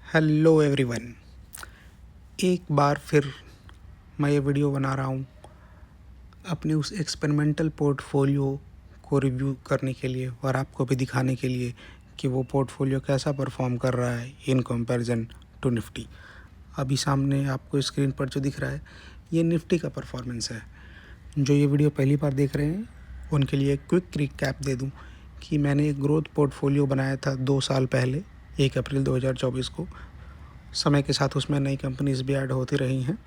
Hello everyone, एक बार फिर मैं ये वीडियो बना रहा हूँ अपने उस एक्सपेरिमेंटल पोर्टफोलियो को रिव्यू करने के लिए और आपको भी दिखाने के लिए कि वो पोर्टफोलियो कैसा परफॉर्म कर रहा है इन कंपैरिजन टू निफ्टी। अभी सामने आपको स्क्रीन पर जो दिख रहा है ये निफ्टी का परफॉर्मेंस है। जो ये वीडियो पहली बार देख रहे हैं उनके लिए क्विक रिकैप दे दूँ कि मैंने एक ग्रोथ पोर्टफोलियो बनाया था 2 साल पहले 1 अप्रैल 2024 को। समय के साथ उसमें नई कंपनीज भी ऐड होती रही हैं।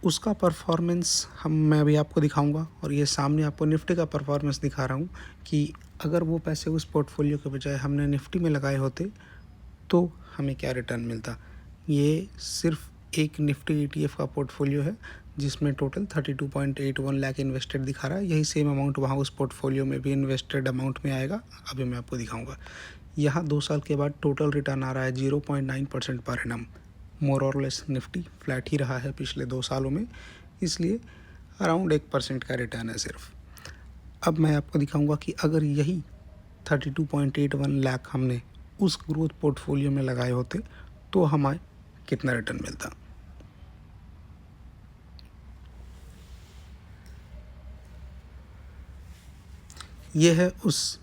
उसका परफॉर्मेंस मैं अभी आपको दिखाऊंगा और ये सामने आपको निफ्टी का परफॉर्मेंस दिखा रहा हूँ कि अगर वो पैसे उस पोर्टफोलियो के बजाय हमने निफ्टी में लगाए होते तो हमें क्या रिटर्न मिलता। ये सिर्फ एक निफ्टी ETF का पोर्टफोलियो है जिसमें टोटल 32.81 लाख इन्वेस्टेड दिखा रहा है। यही सेम अमाउंट वहाँ उस पोर्टफोलियो में भी इन्वेस्टेड अमाउंट में आएगा, अभी मैं आपको दिखाऊंगा। यहाँ 2 साल के बाद टोटल रिटर्न आ रहा है 0.9% पर एनम। मोर और लेस निफ्टी फ्लैट ही रहा है पिछले 2 सालों में, इसलिए अराउंड 1% का रिटर्न है सिर्फ। अब मैं आपको दिखाऊंगा कि अगर यही 32.81 लाख हमने उस ग्रोथ पोर्टफोलियो में लगाए होते तो हमें कितना रिटर्न मिलता। ये है उस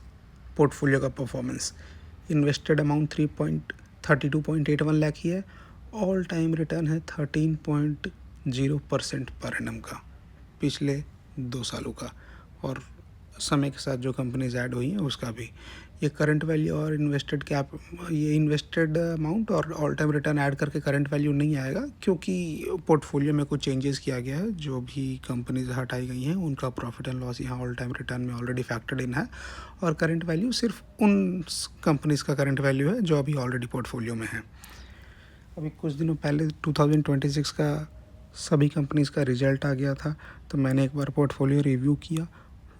पोर्टफोलियो का परफॉर्मेंस। इन्वेस्टेड अमाउंट 32.81 लाख ही है। ऑल टाइम रिटर्न है 13.0% पर एनम का पिछले 2 सालों का, और समय के साथ जो कंपनीज ऐड हुई हैं उसका भी। ये करंट वैल्यू और ये इन्वेस्टेड अमाउंट और ऑल टाइम रिटर्न ऐड करके करंट वैल्यू नहीं आएगा, क्योंकि पोर्टफोलियो में कुछ चेंजेस किया गया है। जो भी कंपनीज हटाई गई हैं उनका प्रॉफिट एंड लॉस यहाँ ऑल टाइम रिटर्न में ऑलरेडी फैक्टर्ड इन है, और करंट वैल्यू सिर्फ उन कंपनीज का करंट वैल्यू है जो अभी ऑलरेडी पोर्टफोलियो में है। अभी कुछ दिनों पहले 2026 का सभी कंपनीज का रिजल्ट आ गया था, तो मैंने एक बार पोर्टफोलियो रिव्यू किया।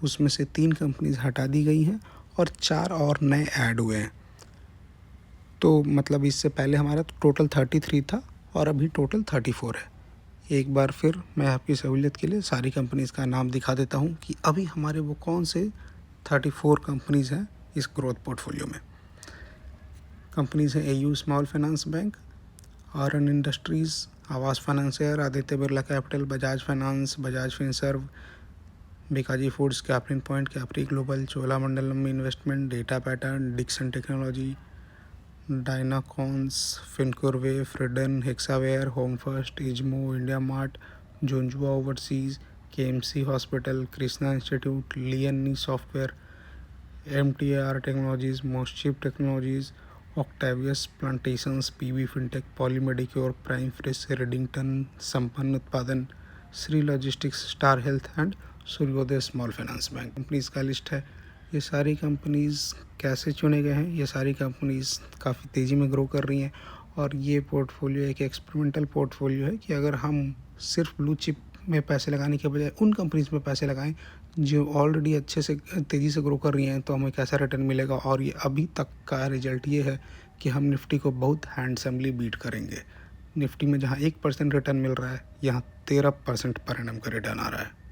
उसमें से 3 कंपनीज हटा दी गई हैं और 4 और नए ऐड हुए हैं। तो मतलब इससे पहले हमारा टोटल 33 था और अभी टोटल 34 है। एक बार फिर मैं आपकी सहूलियत के लिए सारी कंपनीज का नाम दिखा देता हूँ कि अभी हमारे वो कौन से 34 कंपनीज हैं इस ग्रोथ पोर्टफोलियो में। कंपनीज हैं AU small finance bank, RN industries, Aavas financier, Aditya Birla capital, Bajaj finance, Bajaj Finserv, Bikaji foods, Caplin point, Capri global, Cholamandalam investment, data pattern, Dixon technology, Dynacons, फिनकुरवे, फ्रिडन, Hexaware, home first, Izmo, India mart, जोंजुआ overseas, KMC hospital, Krishna institute, लियनी software, MTAR technologies, मोस्टशिप technologies, Octavius plantations, PB fintech, polymedicure, prime fresh, Redington, Sampann Utpadan, Shri logistics, star health and सूर्योदय small finance bank. Companies का list है। ये सारी companies कैसे चुने गए हैं? ये सारी कंपनीज़ काफ़ी तेज़ी में ग्रो कर रही हैं, और ये पोर्टफोलियो एक एक्सपेरिमेंटल पोर्टफोलियो है कि अगर हम सिर्फ ब्लू चिप में पैसे लगाने के बजाय उन कंपनीज़ में पैसे लगाएं जो ऑलरेडी अच्छे से तेज़ी से ग्रो कर रही हैं, तो हमें कैसा रिटर्न मिलेगा। और ये अभी तक का रिजल्ट ये है कि हम निफ्टी को बहुत हैंडसमली बीट करेंगे। निफ्टी में जहाँ 1% रिटर्न मिल रहा है, यहाँ 13% पर एनम का रिटर्न आ रहा है।